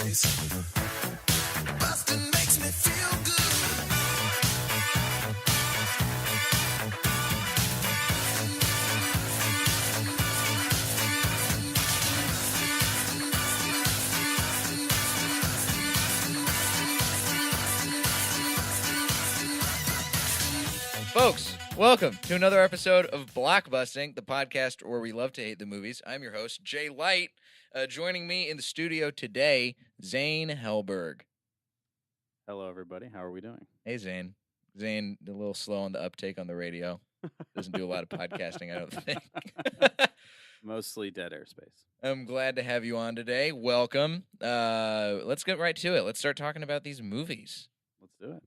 face. Busting makes me feel good. Folks, welcome to another episode of Blockbusting, the podcast where we love to hate the movies. I'm your host, Jay Light. Joining me in the studio today, Zane Helberg. Hello, everybody. How are we doing? Hey, Zane. Zane, a little slow on the uptake on the radio. Doesn't do a lot of podcasting, I don't think. Mostly dead airspace. I'm glad to have you on today. Welcome. Let's get right to it. Let's start talking about these movies. Let's do it.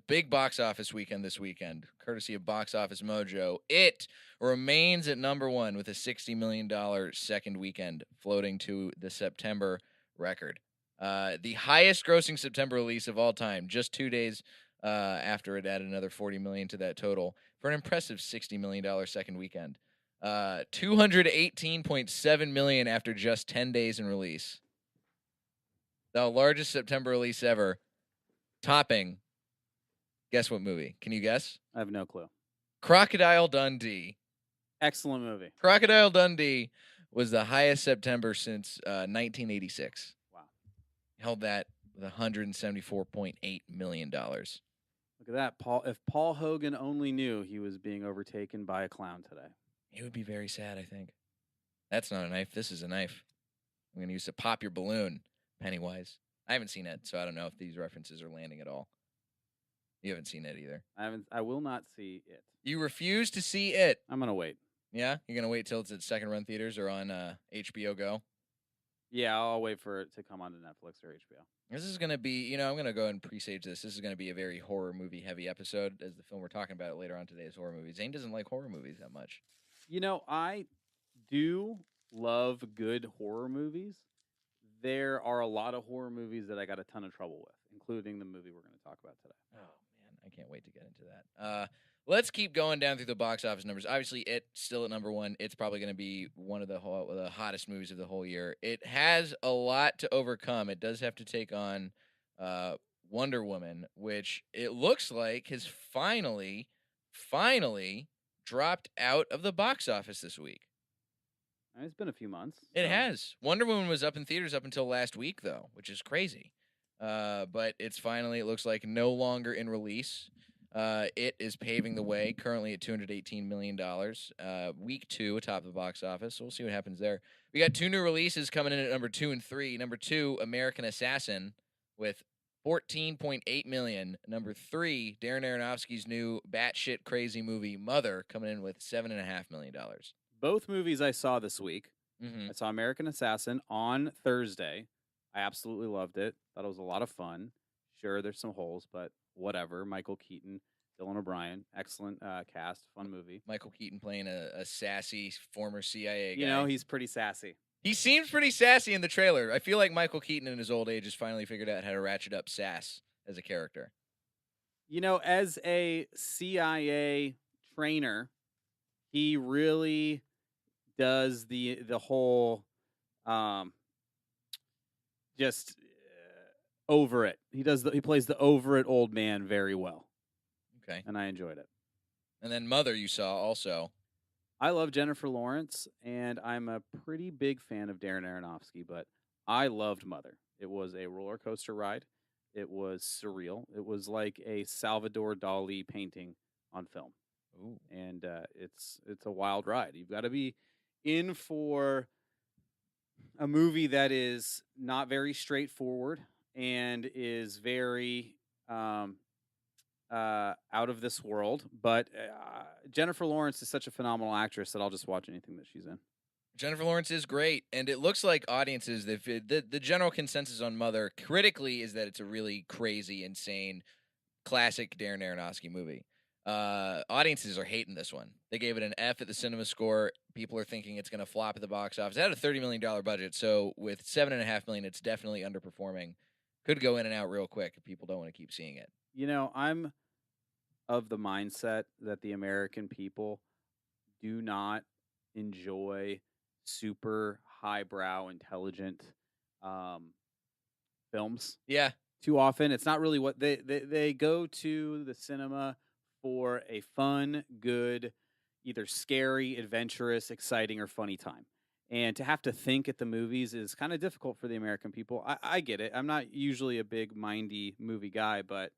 Big box office weekend this weekend, courtesy of Box Office Mojo. It remains at number one with a $60 million second weekend, floating to the September record. The highest grossing September release of all time, just 2 days after it added another $40 million to that total, for an impressive $60 million second weekend. $218.7 million after just 10 days in release. The largest September release ever, topping. Guess what movie? Can you guess? I have no clue. Crocodile Dundee. Excellent movie. Crocodile Dundee was the highest September since 1986. Wow. Held that with $174.8 million. Look at that. If Paul Hogan only knew he was being overtaken by a clown today. He would be very sad, I think. That's not a knife. This is a knife. I'm going to use to pop your balloon, Pennywise. I haven't seen it, so I don't know if these references are landing at all. You haven't seen it either. I will not see it. You refuse to see it. I'm going to wait. Yeah? You're going to wait till it's at second run theaters or on HBO Go? Yeah, I'll wait for it to come onto Netflix or HBO. This is going to be, I'm going to go ahead and presage this. This is going to be a very horror movie heavy episode, as the film we're talking about later on today is horror movies. Zane doesn't like horror movies that much. I do love good horror movies. There are a lot of horror movies that I got a ton of trouble with, including the movie we're going to talk about today. Oh, man, I can't wait to get into that. Let's keep going down through the box office numbers. Obviously, it's still at number one. It's probably going to be one of the hottest movies of the whole year. It has a lot to overcome. It does have to take on Wonder Woman, which it looks like has finally dropped out of the box office this week. It's been a few months. It has. Wonder Woman was up in theaters up until last week, though, which is crazy. But it's finally, it looks like, no longer in release. It is paving the way, currently at $218 million. Week 2 atop the box office, so we'll see what happens there. We got 2 new releases coming in at number 2 and 3. Number 2, American Assassin, with $14.8 million. Number 3, Darren Aronofsky's new batshit crazy movie, Mother, coming in with $7.5 million. Both movies I saw this week. Mm-hmm. I saw American Assassin on Thursday. I absolutely loved it. Thought it was a lot of fun. Sure, there's some holes, but whatever. Michael Keaton, Dylan O'Brien, excellent cast, fun movie. Michael Keaton playing a sassy former CIA guy. He's pretty sassy. He seems pretty sassy in the trailer. I feel like Michael Keaton in his old age has finally figured out how to ratchet up sass as a character. As a CIA trainer, he really does the whole just over it. He plays the over it old man very well. Okay. And I enjoyed it. And then Mother you saw also. I love Jennifer Lawrence, and I'm a pretty big fan of Darren Aronofsky, but I loved Mother. It was a roller coaster ride. It was surreal. It was like a Salvador Dali painting on film. Ooh. And it's a wild ride. You've got to be in for a movie that is not very straightforward and is very out of this world. But Jennifer Lawrence is such a phenomenal actress that I'll just watch anything that she's in. Jennifer Lawrence is great, and it looks like audiences, the general consensus on Mother critically is that it's a really crazy, insane, classic Darren Aronofsky movie. Audiences are hating this one. They gave it an F at the cinema score. People are thinking it's going to flop at the box office. It had a $30 million budget, so with $7.5 million, it's definitely underperforming. Could go in and out real quick if people don't want to keep seeing it. I'm of the mindset that the American people do not enjoy super highbrow, intelligent films Yeah. too often. It's not really what they go to the cinema for a fun, good, either scary, adventurous, exciting, or funny time. And to have to think at the movies is kind of difficult for the American people. I get it. I'm not usually a big mindy movie guy, but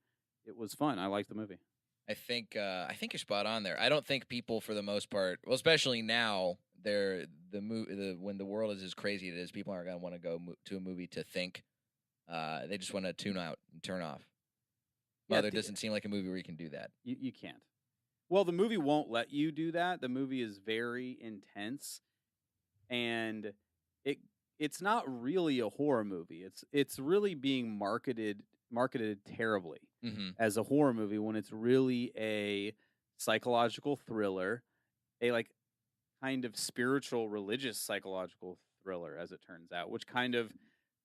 it was fun. I liked the movie. I think you're spot on there. I don't think people, for the most part, well, especially now, when the world is as crazy as it is, people aren't gonna want to go to a movie to think. They just want to tune out and turn off. Yeah, Mother doesn't seem like a movie where you can do that. You can't. Well, the movie won't let you do that. The movie is very intense, and it's not really a horror movie. It's really being marketed terribly Mm-hmm. as a horror movie when it's really a psychological thriller, a like kind of spiritual, religious psychological thriller, as it turns out, which kind of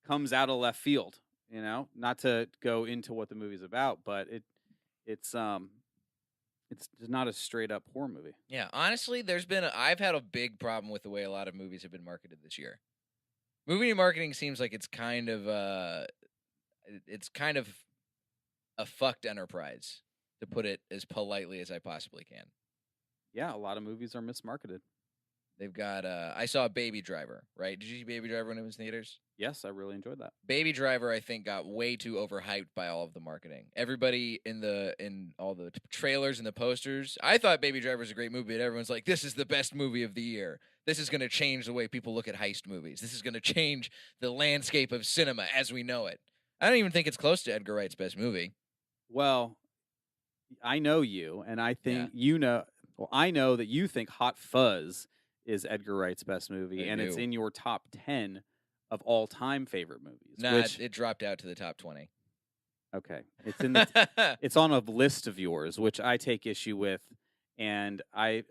comes out of left field. Not to go into what the movie's about, but it's not a straight up horror movie. Yeah, honestly, I've had a big problem with the way a lot of movies have been marketed this year. Movie marketing seems like it's kind of a fucked enterprise, to put it as politely as I possibly can. Yeah, a lot of movies are mismarketed. They've got I saw Baby Driver, right? Did you see Baby Driver when it was in theaters? Yes, I really enjoyed that. Baby Driver, I think, got way too overhyped by all of the marketing. Everybody in all the trailers and the posters. I thought Baby Driver was a great movie, but everyone's like, "This is the best movie of the year. This is going to change the way people look at heist movies. This is going to change the landscape of cinema as we know it." I don't even think it's close to Edgar Wright's best movie. Well, I know you, and I think Yeah. Well, I know that you think Hot Fuzz is Edgar Wright's best movie, I and it's do. in your top 10 of all-time favorite movies. Nah, which, it dropped out to the top 20. okay, it's in the it's on a list of yours, which I take issue with, and I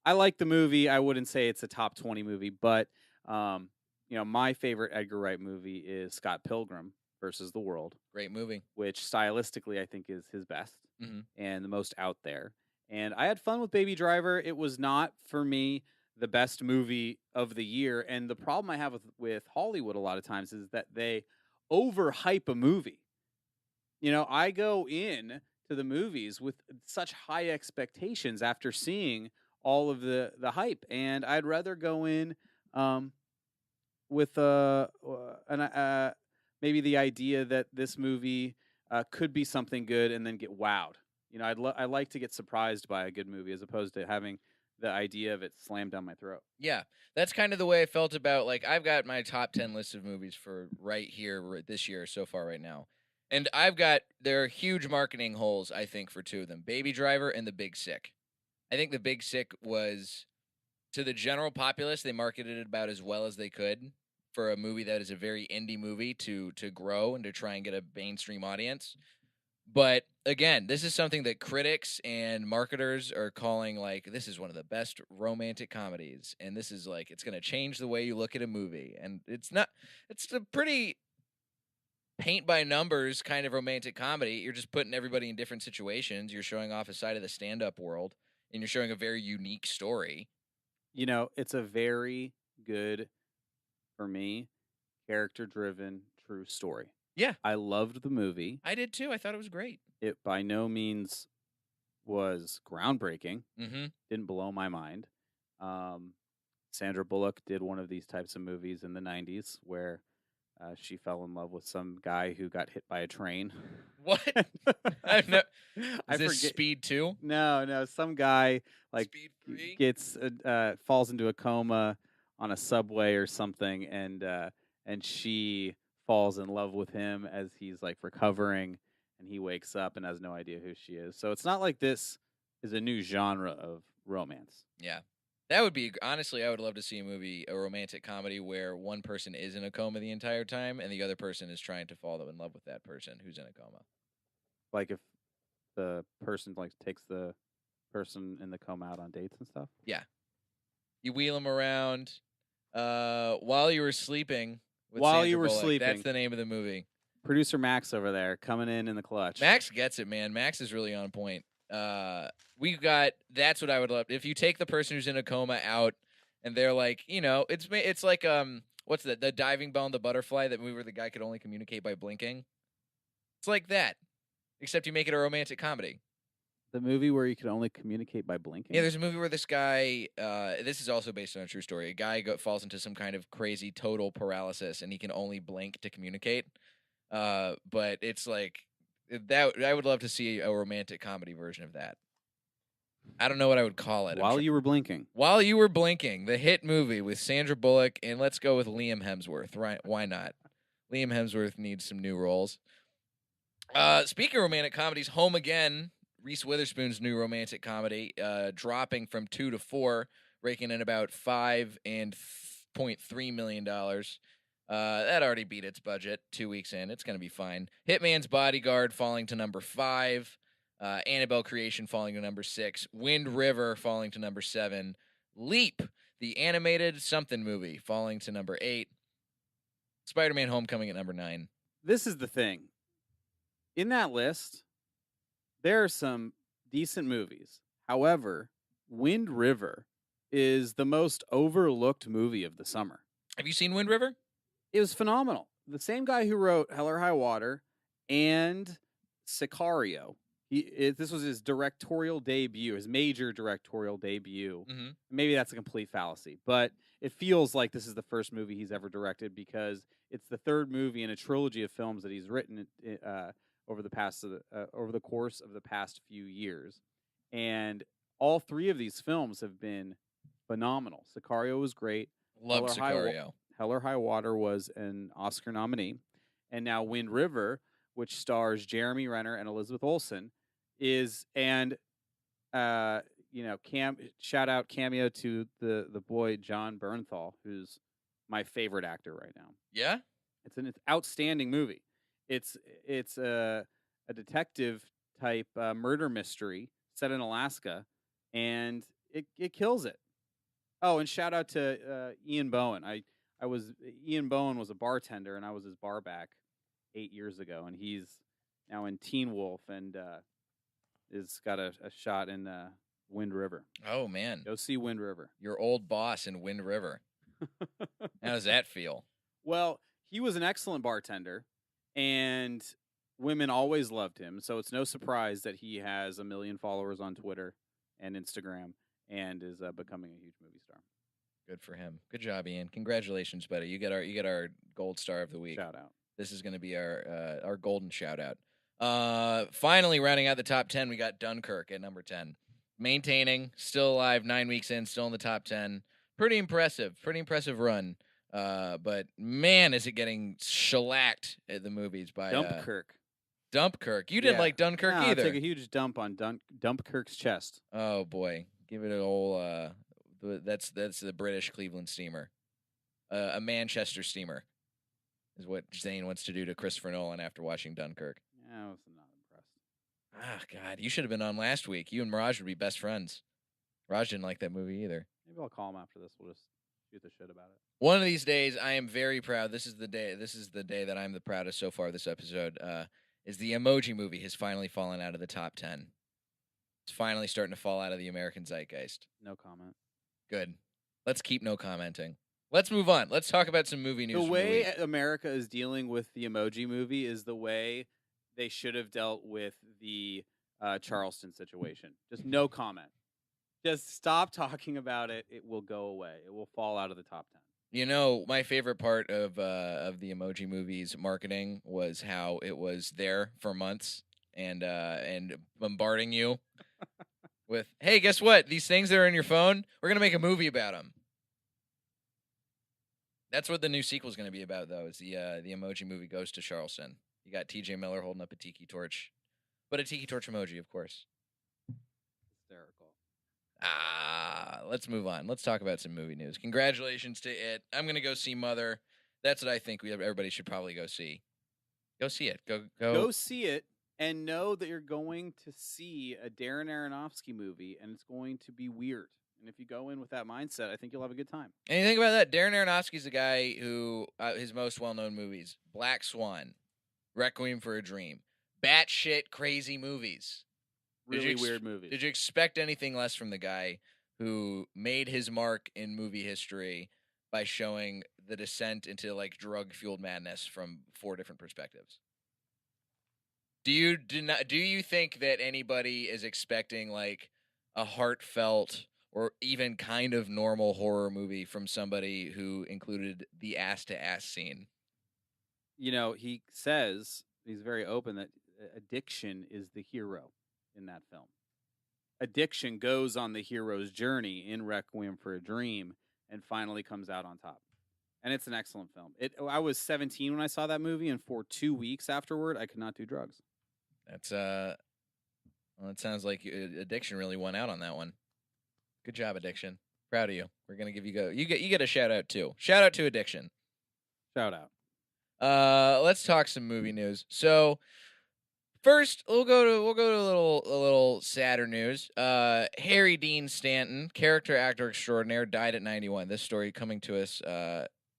like the movie. I wouldn't say it's a top 20 movie, but my favorite Edgar Wright movie is Scott Pilgrim versus the World, Great movie. which stylistically I think is his best Mhm. and the most out there. And I had fun with Baby Driver. It was not, for me, the best movie of the year. And the problem I have with Hollywood a lot of times is that they overhype a movie. I go in to the movies with such high expectations after seeing all of the hype, and I'd rather go in with maybe the idea that this movie could be something good and then get wowed. I like to get surprised by a good movie as opposed to having the idea of it slammed down my throat. Yeah, that's kind of the way I felt about, like, I've got my top 10 list of movies for right here this year so far right now. And there are huge marketing holes, I think, for two of them, Baby Driver and The Big Sick. I think The Big Sick was, to the general populace, they marketed it about as well as they could for a movie that is a very indie movie to grow and to try and get a mainstream audience. But again, this is something that critics and marketers are calling, like, this is one of the best romantic comedies, and this is like, it's going to change the way you look at a movie. And it's a pretty paint by numbers kind of romantic comedy. You're just putting everybody in different situations. You're showing off a side of the stand-up world, and you're showing a very unique story. It's a very good, for me, character-driven, true story. Yeah. I loved the movie. I did too. I thought it was great. It by no means was groundbreaking. Mm-hmm. Didn't blow my mind. Sandra Bullock did one of these types of movies in the 90s where she fell in love with some guy who got hit by a train. What? Is this Speed 2? No. Some guy Speed 3? gets falls into a coma on a subway or something, and she falls in love with him as he's like recovering, and he wakes up and has no idea who she is. So it's not like this is a new genre of romance. Yeah. That would be, honestly, I would love to see a romantic comedy where one person is in a coma the entire time and the other person is trying to fall in love with that person who's in a coma. Like if the person takes the person in the coma out on dates and stuff? Yeah. You wheel them around while you were sleeping. While you were Bullock. sleeping. That's the name of the movie. Producer Max over there coming in the clutch. Max gets it, man. Max is really on point. That's what I would love. If you take the person who's in a coma out and they're like, it's like, What's that? The Diving Bell and the Butterfly, that movie where the guy could only communicate by blinking. It's like that, except you make it a romantic comedy. The movie where you can only communicate by blinking? Yeah, there's a movie where this guy, this is also based on a true story. A guy falls into some kind of crazy total paralysis, and he can only blink to communicate. But it's like that. I would love to see a romantic comedy version of that. I don't know what I would call it. While you were blinking. While You Were Blinking, the hit movie with Sandra Bullock, and let's go with Liam Hemsworth. Right? Why not? Liam Hemsworth needs some new roles. Speaking of romantic comedies, Home Again, Reese Witherspoon's new romantic comedy, dropping from 2 to 4, raking in about $5.3 million. That already beat its budget 2 weeks in. It's going to be fine. Hitman's Bodyguard falling to number 5. Annabelle Creation falling to number 6. Wind River falling to number 7. Leap, the animated something movie, falling to number 8. Spider-Man Homecoming at number 9. This is the thing. In that list, there are some decent movies. However, Wind River is the most overlooked movie of the summer. Have you seen Wind River? It was phenomenal. The same guy who wrote Hell or High Water and Sicario. This was his directorial debut, his major directorial debut. Mm-hmm. Maybe that's a complete fallacy, but it feels like this is the first movie he's ever directed because it's the third movie in a trilogy of films that he's written over the course of the past few years, and all 3 of these films have been phenomenal. Sicario was great. Love Sicario. Hell or High Water was an Oscar nominee, and now Wind River, which stars Jeremy Renner and Elizabeth Olsen, shout out cameo to the boy John Bernthal, who's my favorite actor right now. Yeah, it's an outstanding movie. It's a detective type murder mystery set in Alaska, and it kills it. Oh, and shout out to Ian Bohen. Ian Bohen was a bartender, and I was his bar back 8 years ago, and he's now in Teen Wolf and is got a shot in Wind River. Oh man, go see Wind River. Your old boss in Wind River. How does that feel? Well, he was an excellent bartender, and women always loved him. So it's no surprise that he has 1 million followers on Twitter and Instagram, and is becoming a huge movie star. Good for him. Good job, Ian. Congratulations, buddy. You get our gold star of the week. Shout out. This is going to be our golden shout out. Finally, rounding out the top 10, we got Dunkirk at number 10. Maintaining, still alive, 9 weeks in, still in the top 10. Pretty impressive run. But man, is it getting shellacked at the movies by Dunkirk. You didn't like Dunkirk either. Take a huge dump on Dunkirk's chest. Oh boy, give it an old. That's the British Cleveland steamer. A Manchester steamer is what Zane wants to do to Christopher Nolan after watching Dunkirk. Yeah, I was not impressed. Ah, God, you should have been on last week. You and Mirage would be best friends. Mirage didn't like that movie either. Maybe I'll call him after this. We'll just shoot the shit about it. One of these days, I am very proud. This is the day that I'm the proudest so far this episode. Is the Emoji Movie has finally fallen out of the top 10. It's finally starting to fall out of the American zeitgeist. No comment. Good. Let's keep no commenting. Let's move on. Let's talk about some movie news. The way America is dealing with the Emoji Movie is the way they should have dealt with the Charleston situation. Just no comment. Just stop talking about it. It will go away. It will fall out of the top 10. You know, my favorite part of the Emoji Movie's marketing was how it was there for months and bombarding you with, hey, guess what? These things that are in your phone, we're gonna make a movie about them. That's what the new sequel is going to be about, though. Is the Emoji Movie goes to Charleston. You got T.J. Miller holding up a tiki torch, but a tiki torch emoji, of course. Hysterical. Let's move on. Let's talk about some movie news. Congratulations to it. I'm going to go see Mother. That's what I think everybody should probably go see. Go see it. Go see it, and know that you're going to see a Darren Aronofsky movie, and it's going to be weird. And if you go in with that mindset, I think you'll have a good time. And you think about that, Darren Aronofsky's a guy who, his most well-known movies, Black Swan, Requiem for a Dream, batshit crazy movies. Really weird movies. Did you expect anything less from the guy who made his mark in movie history by showing the descent into like drug-fueled madness from 4 different perspectives. Do you think that anybody is expecting like a heartfelt or even kind of normal horror movie from somebody who included the ass to ass scene? He says, he's very open, that addiction is the hero in that film. Addiction goes on the hero's journey in Requiem for a Dream and finally comes out on top. And it's an excellent film. I was 17 when I saw that movie, and for 2 weeks afterward, I could not do drugs. That's well, it sounds like addiction really won out on that one. Good job, addiction. Proud of you. We're gonna give you you get a shout out too. Shout out to addiction. Shout out. Let's talk some movie news. So first, we'll go to a little sadder news. Harry Dean Stanton, character actor extraordinaire, died at 91. This story coming to us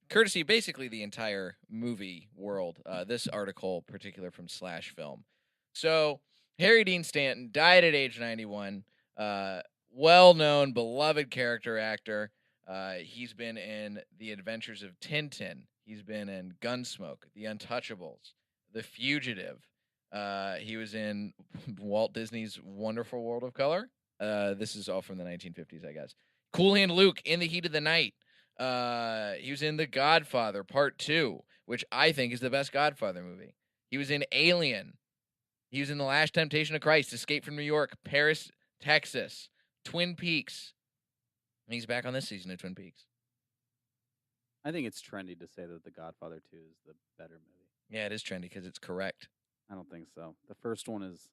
courtesy basically the entire movie world. This article particular from Slash Film. So Harry Dean Stanton died at age 91. Well-known, beloved character actor. He's been in The Adventures of Tintin. He's been in Gunsmoke, The Untouchables, The Fugitive. He was in Walt Disney's Wonderful World of Color. This is all from the 1950s, I guess. Cool Hand Luke, In the Heat of the Night. He was in The Godfather Part 2, which I think is the best Godfather movie. He was in Alien. He was in The Last Temptation of Christ, Escape from New York, Paris, Texas, Twin Peaks. And he's back on this season of Twin Peaks. I think it's trendy to say that The Godfather 2 is the better movie. Yeah, it is trendy because it's correct. I don't think so. The first one is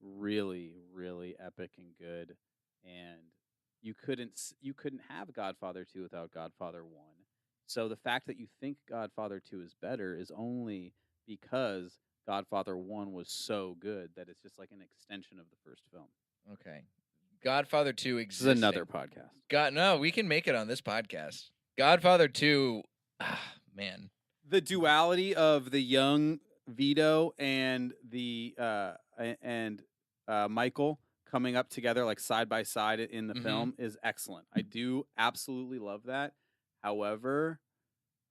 really, really epic and good, and you couldn't have Godfather 2 without Godfather 1. So the fact that you think Godfather 2 is better is only because Godfather 1 was so good that it's just like an extension of the first film. Okay. Godfather 2 exists. This is another podcast. No, we can make it on this podcast. Godfather 2, man. The duality of the young Vito and the Michael coming up together like side by side in the film is excellent. I do absolutely love that. However,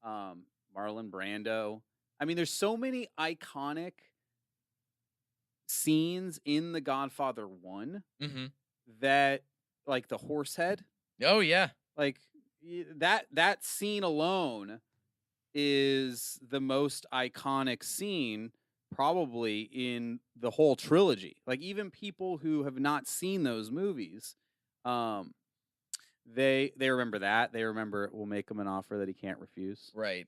Marlon Brando, I mean, there's so many iconic scenes in The Godfather 1 that, like the horse head. Oh yeah, like that scene alone is the most iconic scene probably in the whole trilogy. Like even people who have not seen those movies, they remember that. They remember We'll Make Him an Offer That He Can't Refuse. Right.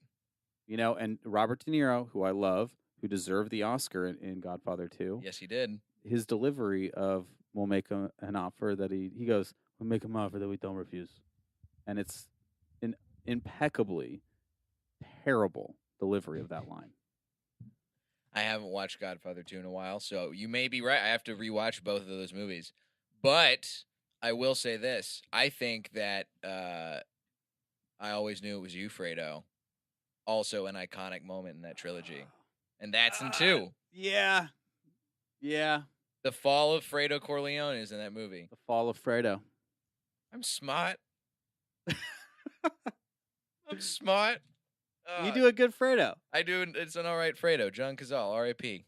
And Robert De Niro, who I love, who deserved the Oscar in Godfather 2. Yes, he did. His delivery of We'll Make Him an Offer That he goes, We'll make him an offer that we don't refuse. And it's an impeccably terrible delivery of that line. I haven't watched Godfather 2 in a while, so you may be right. I have to rewatch both of those movies. But I will say this. I think that I Always Knew It Was You, Fredo, also an iconic moment in that trilogy. And that's in 2. Yeah. Yeah. The Fall of Fredo Corleone is in that movie. The Fall of Fredo. I'm smart. I'm smart. You do a good Fredo. I do. It's an all right Fredo. John Cazale, R.I.P.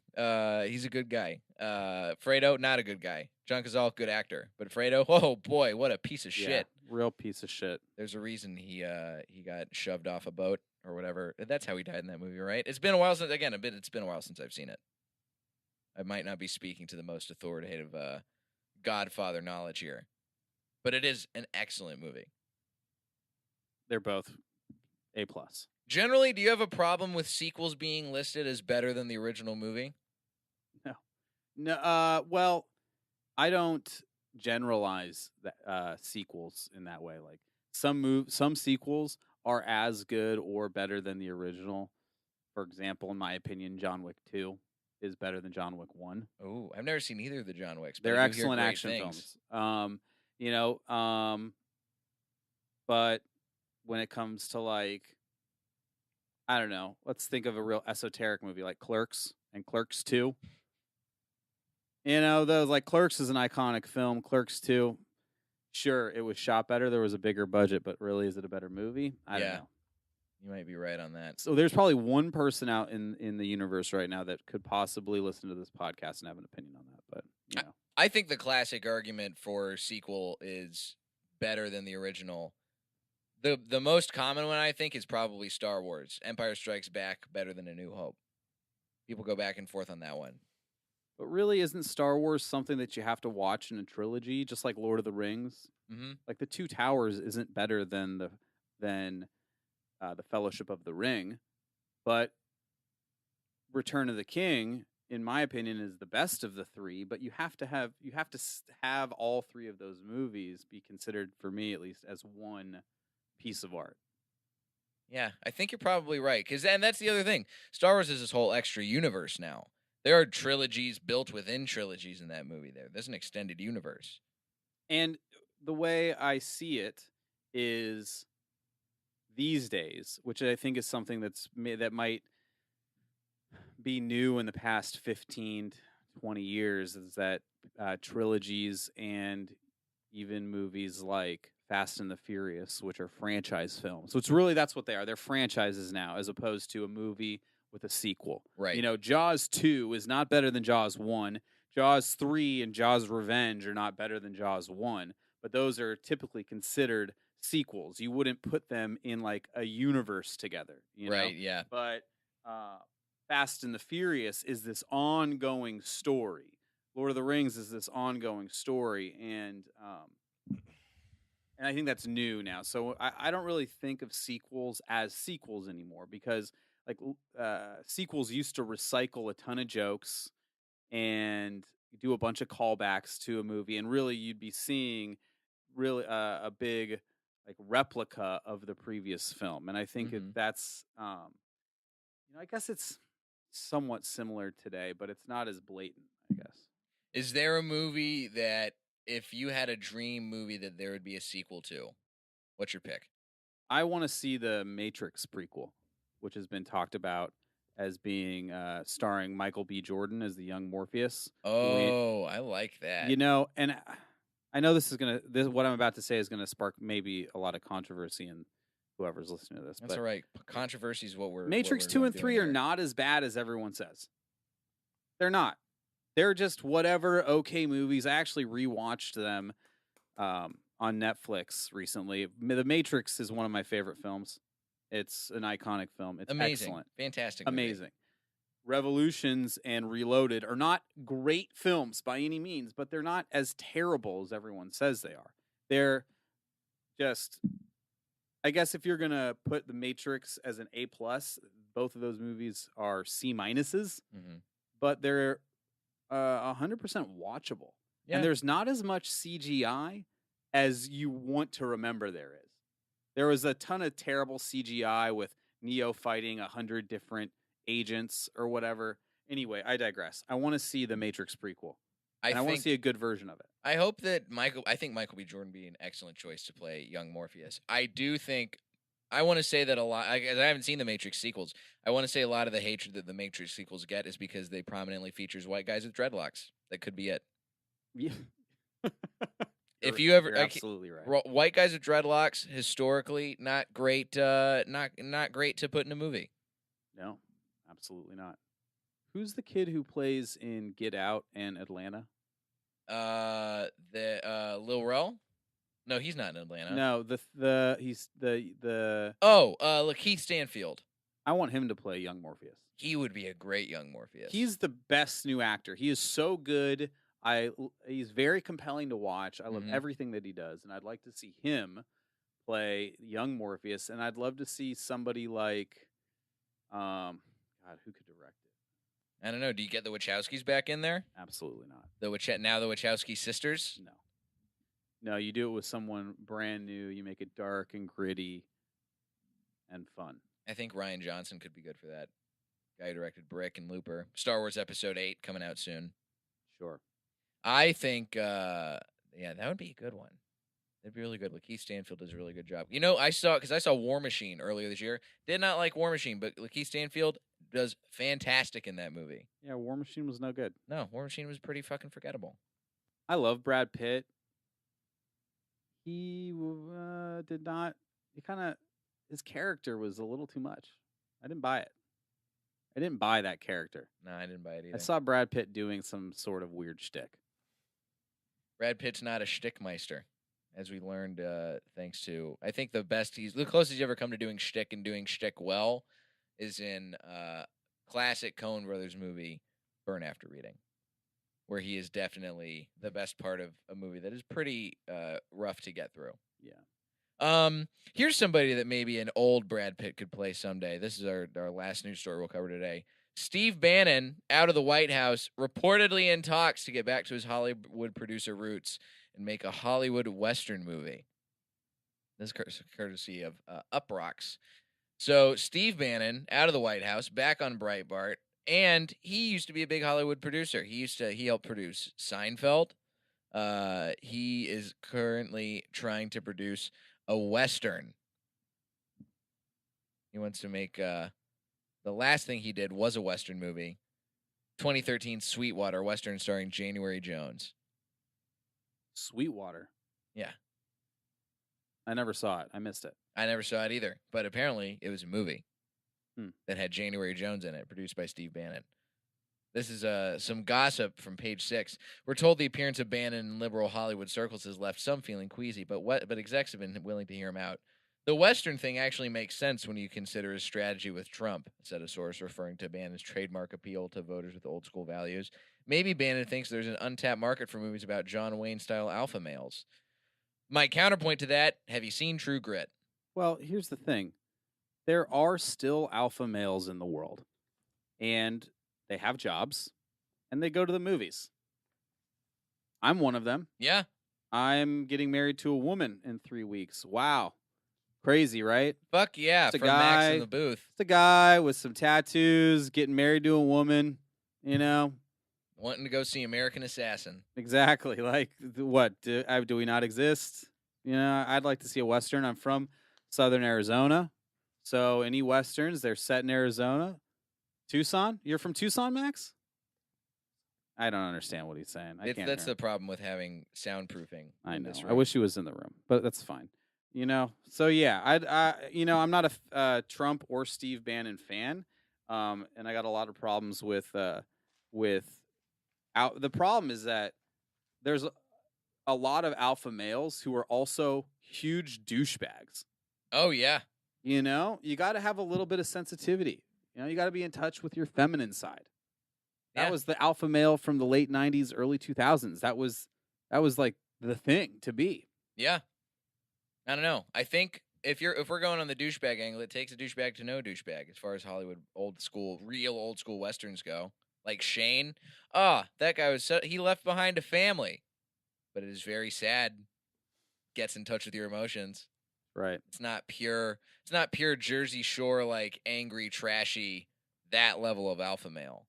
He's a good guy. Fredo, not a good guy. John Cazale, good actor. But Fredo, oh boy, what a piece of shit. Real piece of shit. There's a reason he got shoved off a boat or whatever. That's how he died in that movie, right? It's been a while since it's been a while since I've seen it. I might not be speaking to the most authoritative Godfather knowledge here. But it is an excellent movie. They're both A+. Generally, do you have a problem with sequels being listed as better than the original movie? No. Well, I don't generalize sequels in that way. Like some sequels are as good or better than the original. For example, in my opinion, John Wick 2 is better than John Wick 1. Oh, I've never seen either of the John Wicks. They're excellent action films. But when it comes to like, I don't know, let's think of a real esoteric movie like Clerks and Clerks 2. Those like Clerks is an iconic film. Clerks 2, Sure, it was shot better. There was a bigger budget, but really, is it a better movie? I don't Yeah. know. You might be right on that. So there's probably one person out in the universe right now that could possibly listen to this podcast and have an opinion on that. But you know, I think the classic argument for sequel is better than the original. The most common one, I think, is probably Star Wars. Empire Strikes Back better than A New Hope. People go back and forth on that one. but really, isn't Star Wars something that you have to watch in a trilogy, just like Lord of the Rings? Mm-hmm. Like the Two Towers isn't better than the Fellowship of the Ring, but Return of the King, in my opinion, is the best of the three. But you have to have all three of those movies be considered, for me at least, as one piece of art. Yeah, I think you're probably right. And that's the other thing. Star Wars is this whole extra universe now. There are trilogies built within trilogies in that movie there. There's an extended universe. And the way I see it is these days, which I think is something that might be new in the past 15, 20 years, is that trilogies and even movies like Fast and the Furious, which are franchise films. So that's what they are. They're franchises now, as opposed to a movie with a sequel. Right. You know, Jaws 2 is not better than Jaws 1. Jaws 3 and Jaws Revenge are not better than Jaws 1, but those are typically considered sequels. You wouldn't put them in like a universe together, you know? Right, yeah. But Fast and the Furious is this ongoing story. Lord of the Rings is this ongoing story, and I think that's new now. So I don't really think of sequels as sequels anymore, because like sequels used to recycle a ton of jokes and do a bunch of callbacks to a movie, and really you'd be seeing really a big like replica of the previous film. And I think that's I guess it's somewhat similar today, but it's not as blatant, I guess. Is there a movie that, if you had a dream movie that there would be a sequel to, what's your pick? I want to see the Matrix prequel, which has been talked about as being starring Michael B. Jordan as the young Morpheus. Oh, I like that. You know, and I know what I'm about to say is gonna spark maybe a lot of controversy in whoever's listening to this. That's all right. Controversy is what we're. Matrix 2 and 3 are not as bad as everyone says. They're not. They're just whatever okay movies. I actually rewatched them on Netflix recently. The Matrix is one of my favorite films. It's an iconic film. It's amazing. Excellent. Fantastic movie. Amazing. Revolutions and Reloaded are not great films by any means, but they're not as terrible as everyone says they are. They're just, I guess if you're going to put The Matrix as an A+, both of those movies are C-, but they're 100% watchable. Yeah. And there's not as much CGI as you want to remember there is. There was a ton of terrible CGI with Neo fighting 100 different agents or whatever. Anyway, I digress. I want to see the Matrix prequel. I want to see a good version of it. I hope that I think Michael B. Jordan would be an excellent choice to play young Morpheus. I want to say that a lot, I haven't seen the Matrix sequels. I want to say a lot of the hatred that the Matrix sequels get is because they prominently features white guys with dreadlocks. That could be it. Yeah. If you ever, you're absolutely right. White guys with dreadlocks, historically, not great to put in a movie. No, absolutely not. Who's the kid who plays in Get Out and Atlanta? Lil Rel? No, he's not in Atlanta. No, he's the Keith Stanfield. I want him to play young Morpheus. He would be a great young Morpheus. He's the best new actor. He is so good. He's very compelling to watch. I love everything that he does, and I'd like to see him play young Morpheus. And I'd love to see somebody like, God, who could direct it? I don't know. Do you get the Wachowskis back in there? Absolutely not. The Wachowski sisters? No, you do it with someone brand new. You make it dark and gritty and fun. I think Rian Johnson could be good for that. Guy who directed Brick and Looper. Star Wars Episode 8 coming out soon. Sure. I think, that would be a good one. That'd be really good. Lakeith Stanfield does a really good job. You know, I saw War Machine earlier this year. Did not like War Machine, but Lakeith Stanfield does fantastic in that movie. Yeah, War Machine was no good. No, War Machine was pretty fucking forgettable. I love Brad Pitt. he did not. He kind of his character was a little too much. I didn't buy it. I didn't buy that character. No, I didn't buy it either. I saw Brad Pitt doing some sort of weird shtick. Brad Pitt's not a shtickmeister, as we learned thanks to, I think the closest he's ever come to doing shtick and doing shtick well is in classic Coen Brothers movie, Burn After Reading, where he is definitely the best part of a movie that is pretty rough to get through. Yeah. Here's somebody that maybe an old Brad Pitt could play someday. This is our last news story we'll cover today. Steve Bannon, out of the White House, reportedly in talks to get back to his Hollywood producer roots and make a Hollywood Western movie. This is courtesy of Uprocks. So Steve Bannon, out of the White House, back on Breitbart, and he used to be a big Hollywood producer. He helped produce Seinfeld. He is currently trying to produce a Western. He wants to make the last thing he did was a Western movie. 2013 Sweetwater Western starring January Jones. Sweetwater. Yeah. I never saw it. I missed it. I never saw it either, but apparently it was a movie Hmm. that had January Jones in it, produced by Steve Bannon. This is some gossip from Page 6. We're told the appearance of Bannon in liberal Hollywood circles has left some feeling queasy, but execs have been willing to hear him out. The Western thing actually makes sense when you consider his strategy with Trump, said a source referring to Bannon's trademark appeal to voters with old school values. Maybe Bannon thinks there's an untapped market for movies about John Wayne-style alpha males. My counterpoint to that, have you seen True Grit? Well, here's the thing. There are still alpha males in the world, and they have jobs, and they go to the movies. I'm one of them. Yeah. I'm getting married to a woman in 3 weeks. Wow. Crazy, right? Fuck yeah, It's a from Max in guy- the booth. It's a guy with some tattoos getting married to a woman, you know? Wanting to go see American Assassin. Exactly. Like, what? Do we not exist? You know, I'd like to see a Western. I'm from Southern Arizona. So any Westerns, they're set in Arizona. Tucson? You're from Tucson, Max? I don't understand what he's saying. That's the problem with having soundproofing. I in know. this I room. wish he was in the room, but that's fine. You know. So yeah, I'm not a Trump or Steve Bannon fan, and I got a lot of problems with. The problem is that there's a lot of alpha males who are also huge douchebags. Oh yeah. You know, you got to have a little bit of sensitivity. You know, you got to be in touch with your feminine side. That Yeah. was the alpha male from the late 90s, early 2000s. That was like the thing to be. Yeah. I don't know. I think if we're going on the douchebag angle, it takes a douchebag to know douchebag as far as Hollywood real old school westerns go. Like Shane. That guy he left behind a family. But it is very sad. Gets in touch with your emotions. Right. It's not pure Jersey Shore like angry, trashy, that level of alpha male.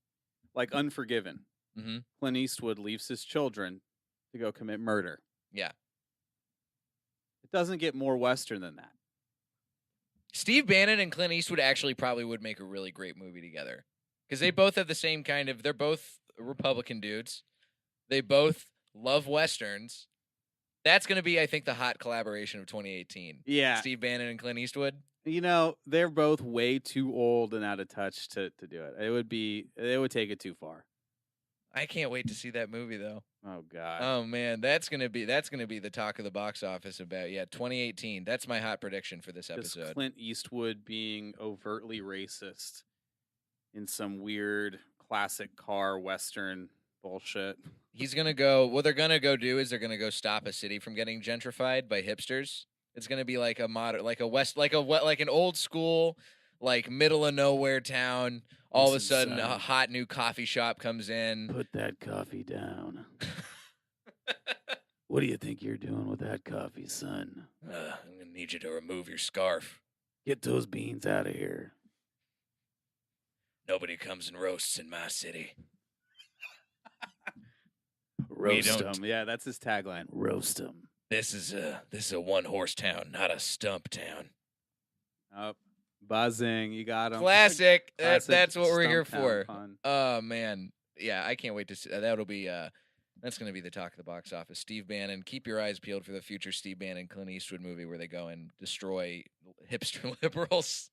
Like Unforgiven. Mm-hmm. Clint Eastwood leaves his children to go commit murder. Yeah. It doesn't get more Western than that. Steve Bannon and Clint Eastwood actually probably would make a really great movie together. Because they both have the same they're both Republican dudes. They both love Westerns. That's going to be, I think, the hot collaboration of 2018. Yeah. Steve Bannon and Clint Eastwood. You know, they're both way too old and out of touch to do it. They would take it too far. I can't wait to see that movie though. Oh God. Oh man, that's gonna be the talk of the box office about 2018. That's my hot prediction for this Just episode. Clint Eastwood being overtly racist in some weird classic car Western bullshit. He's gonna go. What they're gonna go do is they're gonna go stop a city from getting gentrified by hipsters. It's gonna be like like an old school, like middle of nowhere town. All of a Listen, sudden, a son. hot new coffee shop comes in. Put that coffee down. What do you think you're doing with that coffee, son? I'm gonna need you to remove your scarf. Get those beans out of here. Nobody comes and roasts in my city. Roast don't- them. Yeah, that's his tagline. Roast them. This is a one horse town, not a stump town. Oh, buzzing. You got him. Classic. Classic That's what we're here Stumptown for. pun. Oh man, yeah, I can't wait to see. That'll be That's going to be the talk of the box office. Steve Bannon. Keep your eyes peeled for the future Steve Bannon Clint Eastwood movie where they go and destroy hipster liberals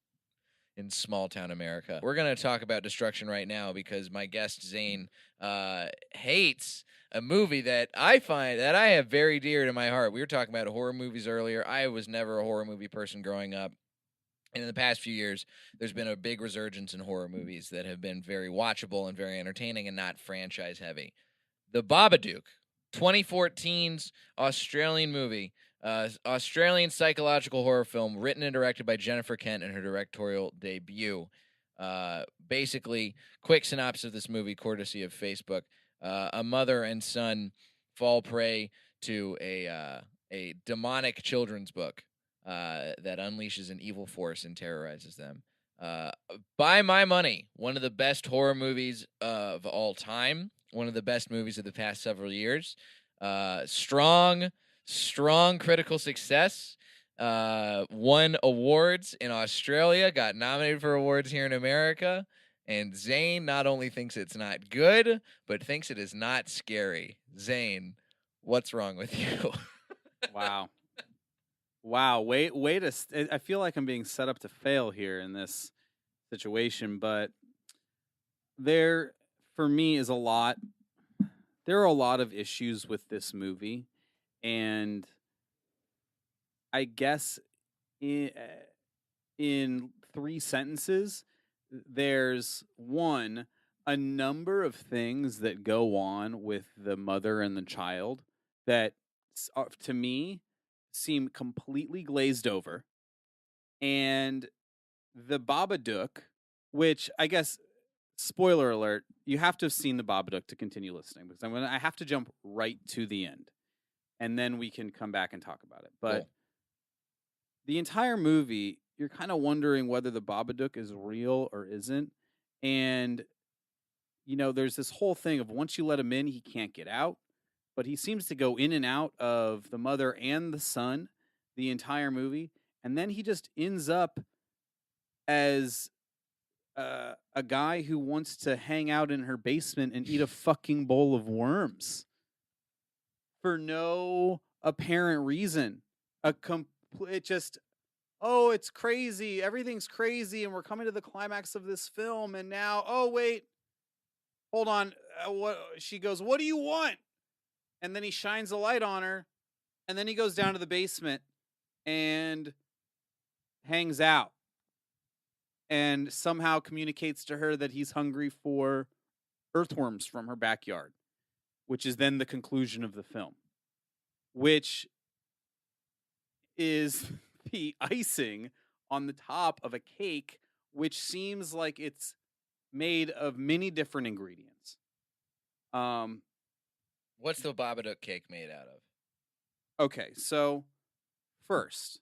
in small town America. We're going to talk about destruction right now because my guest Zane hates a movie that I find that I have very dear to my heart. We were talking about horror movies earlier. I was never a horror movie person growing up. And in the past few years, there's been a big resurgence in horror movies that have been very watchable and very entertaining and not franchise heavy. The Babadook, 2014's Australian movie, Australian psychological horror film written and directed by Jennifer Kent in her directorial debut. Basically, quick synopsis of this movie, courtesy of Facebook. A mother and son fall prey to a demonic children's book that unleashes an evil force and terrorizes them. By my money, one of the best horror movies of all time. One of the best movies of the past several years. Strong critical success. Won awards in Australia. Got nominated for awards here in America. And Zane not only thinks it's not good, but thinks it is not scary. Zane, what's wrong with you? Wow. I feel like I'm being set up to fail here in this situation, but there, for me, is there are a lot of issues with this movie, and I guess in 3 sentences, there's one, a number of things that go on with the mother and the child that, to me, seem completely glazed over. And the Babadook, which I guess, spoiler alert, you have to have seen the Babadook to continue listening, because I have to jump right to the end, and then we can come back and talk about it. But Cool. The entire movie, you're kind of wondering whether the Babadook is real or isn't. And, there's this whole thing of once you let him in, he can't get out. But he seems to go in and out of the mother and the son the entire movie. And then he just ends up as a guy who wants to hang out in her basement and eat a fucking bowl of worms for no apparent reason. It's crazy. Everything's crazy, and we're coming to the climax of this film, and now, oh wait, hold on. She goes, "What do you want?" And then he shines a light on her, and then he goes down to the basement and hangs out, and somehow communicates to her that he's hungry for earthworms from her backyard, which is then the conclusion of the film, which is the icing on the top of a cake, which seems like it's made of many different ingredients. What's the Babadook cake made out of? Okay, so first,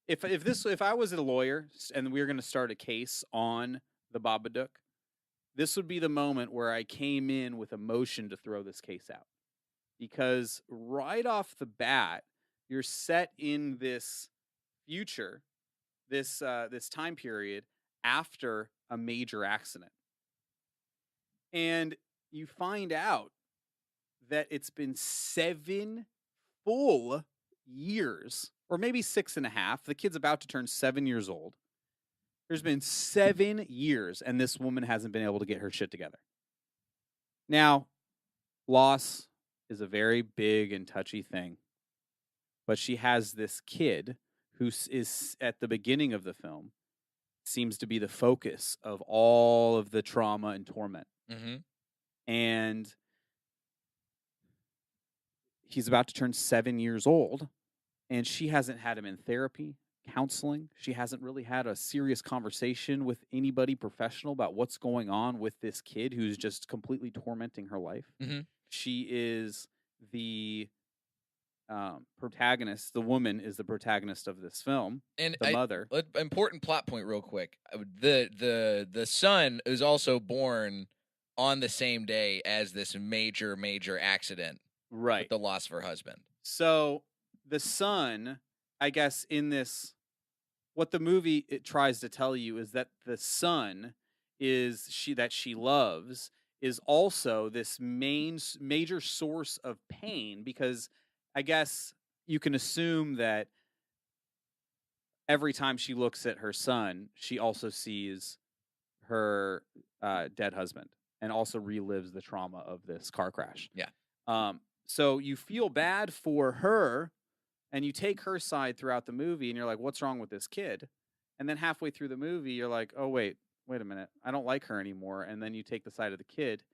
if I was a lawyer and we were going to start a case on the Babadook, this would be the moment where I came in with a motion to throw this case out, because right off the bat, you're set in this future, this time period after a major accident, and you find out that it's been 7 full years, or maybe 6.5. The kid's about to turn 7 years old. There's been 7 years, and this woman hasn't been able to get her shit together. Now, loss is a very big and touchy thing, but she has this kid who is, at the beginning of the film, seems to be the focus of all of the trauma and torment. Mm-hmm. And he's about to turn 7 years old, and she hasn't had him in therapy, counseling. She hasn't really had a serious conversation with anybody professional about what's going on with this kid who's just completely tormenting her life. Mm-hmm. She is the protagonist. The woman is the protagonist of this film, and the mother. Important plot point, real quick. The son is also born on the same day as this major accident, right? With the loss of her husband. So the son, I guess, in this, what the movie it tries to tell you is that the son that she loves is also this major source of pain, because I guess you can assume that every time she looks at her son, she also sees her dead husband and also relives the trauma of this car crash. Yeah. So you feel bad for her, and you take her side throughout the movie, and you're like, what's wrong with this kid? And then halfway through the movie, you're like, oh, wait a minute. I don't like her anymore. And then you take the side of the kid.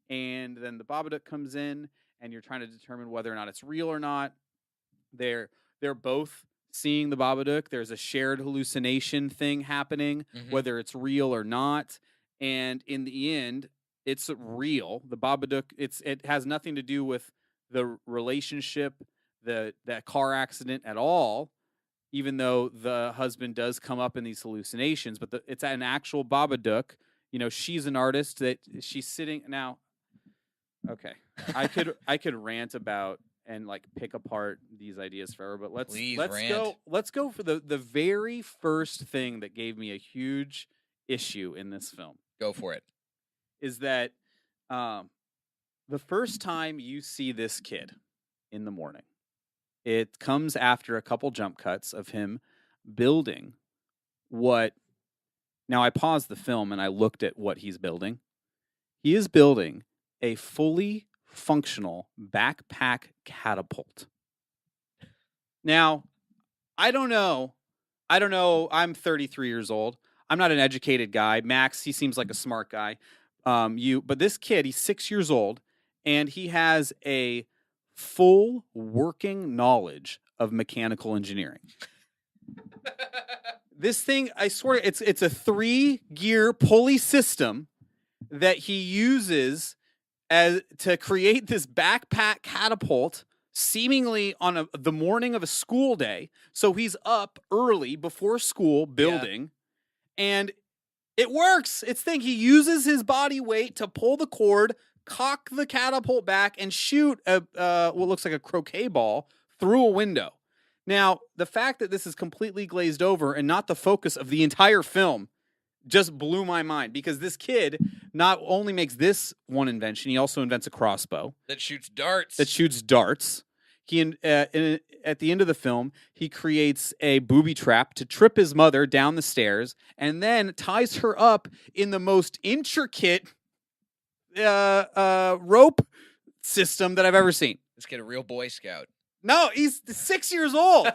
And then the Babadook comes in, and you're trying to determine whether or not it's real or not. They're both seeing the Babadook. There's a shared hallucination thing happening, whether it's real or not. And in the end, it's real. The Babadook, it has nothing to do with the relationship, that car accident at all, even though the husband does come up in these hallucinations. But it's an actual Babadook. She's an artist that she's sitting now. Okay, I could rant about and like pick apart these ideas forever, but let's go for the very first thing that gave me a huge issue in this film. Go for it. Is that the first time you see this kid in the morning, it comes after a couple jump cuts of him building what. Now I paused the film and I looked at what he's building. He is building a fully functional backpack catapult. Now, I don't know. I'm 33 years old. I'm not an educated guy. Max, he seems like a smart guy. But this kid, he's 6 years old, and he has a full working knowledge of mechanical engineering. This thing, I swear, it's a 3-gear pulley system that he uses to create this backpack catapult, seemingly on the morning of a school day. So he's up early before school building, and it works. He uses his body weight to pull the cord, cock the catapult back, and shoot what looks like a croquet ball through a window. Now, the fact that this is completely glazed over and not the focus of the entire film just blew my mind, because this kid not only makes this one invention, he also invents a crossbow that shoots darts. He at the end of the film, he creates a booby trap to trip his mother down the stairs, and then ties her up in the most intricate rope system that I've ever seen. This kid a real Boy Scout. No, he's 6 years old.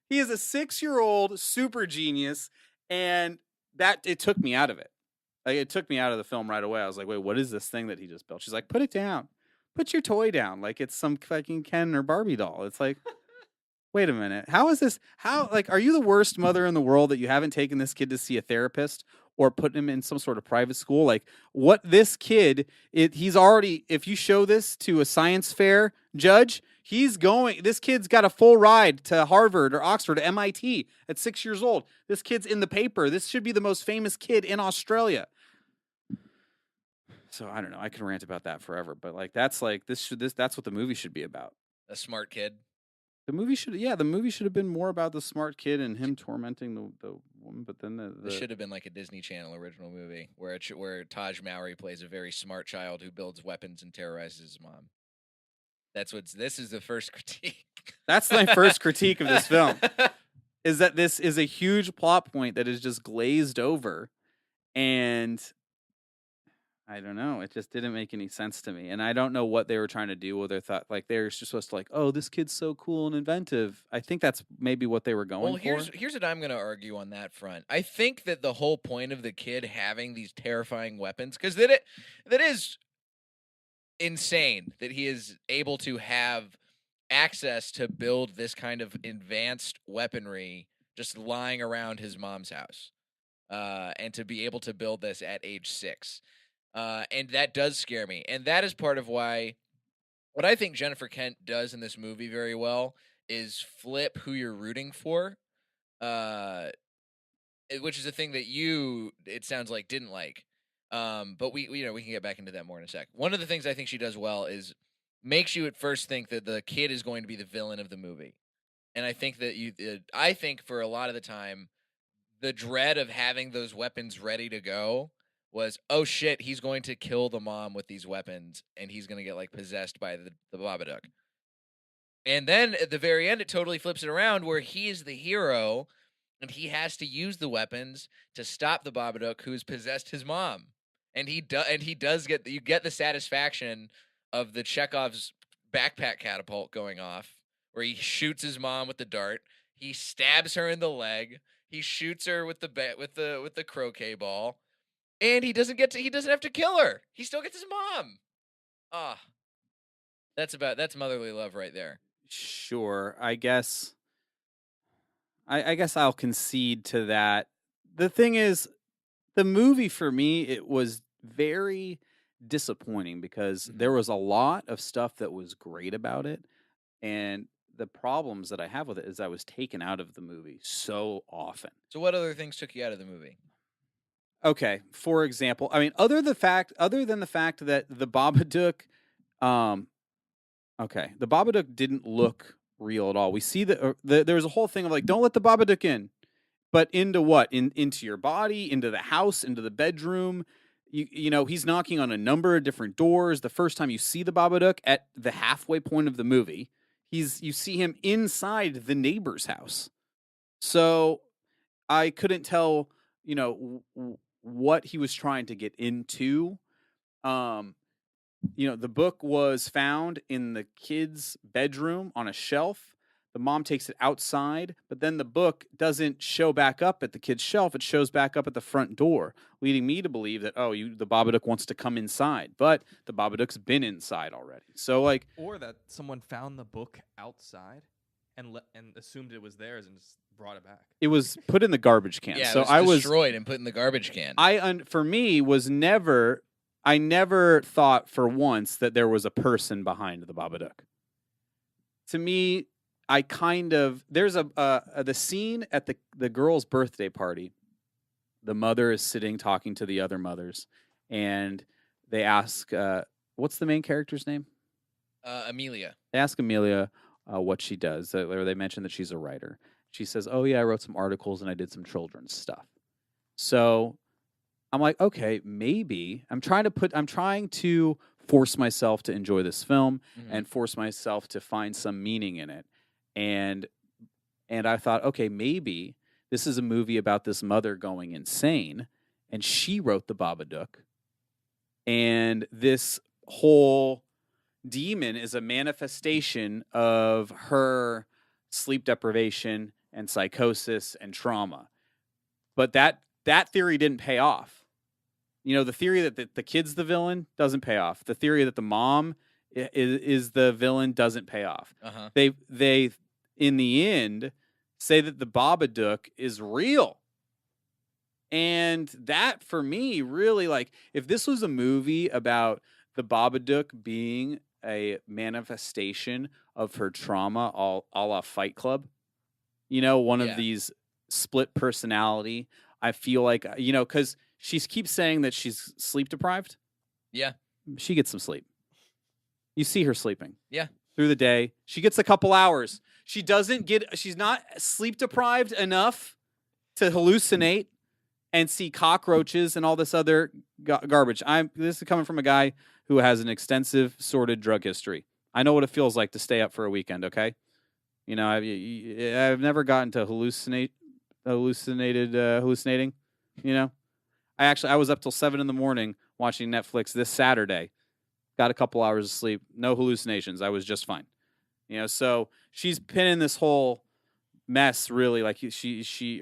He is a 6-year-old super genius, and it took me out of it. Like, it took me out of the film right away. I was like, wait, what is this thing that he just built? She's like, put it down. Put your toy down. Like it's some fucking Ken or Barbie doll. It's like, wait a minute. How is this? Are you the worst mother in the world that you haven't taken this kid to see a therapist or put him in some sort of private school? Like, what this kid, he's already, if you show this to a science fair judge, this kid's got a full ride to Harvard or Oxford or MIT at 6 years old. This kid's in the paper. This should be the most famous kid in Australia. So I don't know. I could rant about that forever, but that's what the movie should be about. A smart kid. The movie should have been more about the smart kid and him tormenting the woman. But then This should have been like a Disney Channel original movie where Taj Mowry plays a very smart child who builds weapons and terrorizes his mom. This is the first critique. That's my first critique of this film. Is that this is a huge plot point that is just glazed over, and I don't know. It just didn't make any sense to me. And I don't know what they were trying to do. Whether they thought they were just supposed to oh, this kid's so cool and inventive. I think that's maybe what they were going for. Well, here's what I'm going to argue on that front. I think that the whole point of the kid having these terrifying weapons, because that is insane that he is able to have access to build this kind of advanced weaponry just lying around his mom's house, and to be able to build this at age 6. And that does scare me. And that is part of why what I think Jennifer Kent does in this movie very well is flip who you're rooting for, which is a thing that it sounds like, didn't like. But we can get back into that more in a sec. One of the things I think she does well is makes you at first think that the kid is going to be the villain of the movie. And I think that I think for a lot of the time, the dread of having those weapons ready to go was, oh shit, he's going to kill the mom with these weapons, and he's going to get like possessed by the Babadook. And then at the very end, it totally flips it around where he is the hero, and he has to use the weapons to stop the Babadook who's possessed his mom. And he does get you get the satisfaction of the Chekhov's backpack catapult going off, where he shoots his mom with the dart. He stabs her in the leg. He shoots her with the croquet ball, and he doesn't have to kill her. He still gets his mom. Ah, that's motherly love right there. Sure, I guess. I guess I'll concede to that. The thing is, the movie for me, it was very disappointing because there was a lot of stuff that was great about it, and the problems that I have with it is I was taken out of the movie so often. So what other things took you out of the movie? Okay, for example, I mean, other than the fact that the Babadook, the Babadook didn't look real at all. We see that there was a whole thing of like, don't let the Babadook in, but into what? Into your body, into the house, into the bedroom. You know, he's knocking on a number of different doors. The first time you see the Babadook at the halfway point of the movie, you see him inside the neighbor's house. So I couldn't tell, what he was trying to get into. The book was found in the kid's bedroom on a shelf. The mom takes it outside, but then the book doesn't show back up at the kid's shelf. It shows back up at the front door, leading me to believe that, the Babadook wants to come inside, but the Babadook's been inside already. So, or that someone found the book outside and assumed it was theirs and just brought it back. It was put in the garbage can. Yeah, so it was destroyed and put in the garbage can. I never thought for once that there was a person behind the Babadook. To me, there's the scene at the girl's birthday party. The mother is sitting talking to the other mothers, and they ask, what's the main character's name? Amelia. They ask Amelia what she does. Or they mention that she's a writer. She says, oh yeah, I wrote some articles and I did some children's stuff. So I'm like, okay, maybe I'm trying to force myself to enjoy this film and force myself to find some meaning in it. And I thought, okay, maybe this is a movie about this mother going insane, and she wrote the Babadook. And this whole demon is a manifestation of her sleep deprivation and psychosis and trauma. But that theory didn't pay off. The theory that the kid's the villain doesn't pay off. The theory that the mom is the villain doesn't pay off. Uh-huh. They in the end say that the Babadook is real. And that for me really, if this was a movie about the Babadook being a manifestation of her trauma, a la Fight Club, one of these split personality, I feel like, because she keeps saying that she's sleep deprived. Yeah. She gets some sleep. You see her sleeping. Yeah. Through the day. She gets a couple hours. She's not sleep deprived enough to hallucinate and see cockroaches and all this other garbage. This is coming from a guy who has an extensive sordid drug history. I know what it feels like to stay up for a weekend, okay? I've never gotten to hallucinating, I was up till 7 a.m. watching Netflix this Saturday. Got a couple hours of sleep. No hallucinations. I was just fine. So she's pinning this whole mess really. Like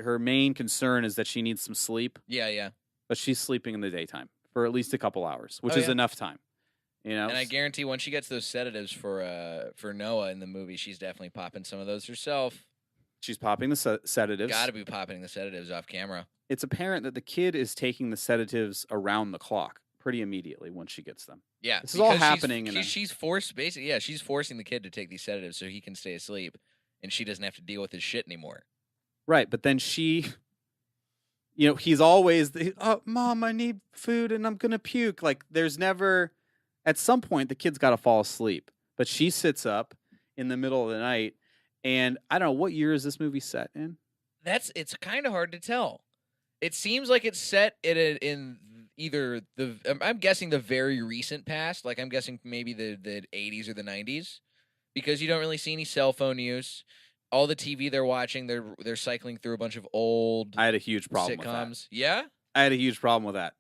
her main concern is that she needs some sleep. Yeah. But she's sleeping in the daytime for at least a couple hours, which is enough time. And I guarantee when she gets those sedatives for Noah in the movie, she's definitely popping some of those herself. She's popping the sedatives. Got to be popping the sedatives off camera. It's apparent that the kid is taking the sedatives around the clock pretty immediately once she gets them. Yeah, this is all happening. She's forced, basically. Yeah, she's forcing the kid to take these sedatives so he can stay asleep, and she doesn't have to deal with his shit anymore. Right, but then she, he's always, Mom, I need food and I'm gonna puke. Like, there's never, at some point, the kid's got to fall asleep, but she sits up in the middle of the night, and I don't know, what year is this movie set in? It's kind of hard to tell. It seems like it's set in either I'm guessing the very recent past, like I'm guessing maybe the 80s or the 90s, because you don't really see any cell phone use. All the TV they're watching, they're cycling through a bunch of old I had a huge problem with that. sitcoms. Yeah? I had a huge problem with that.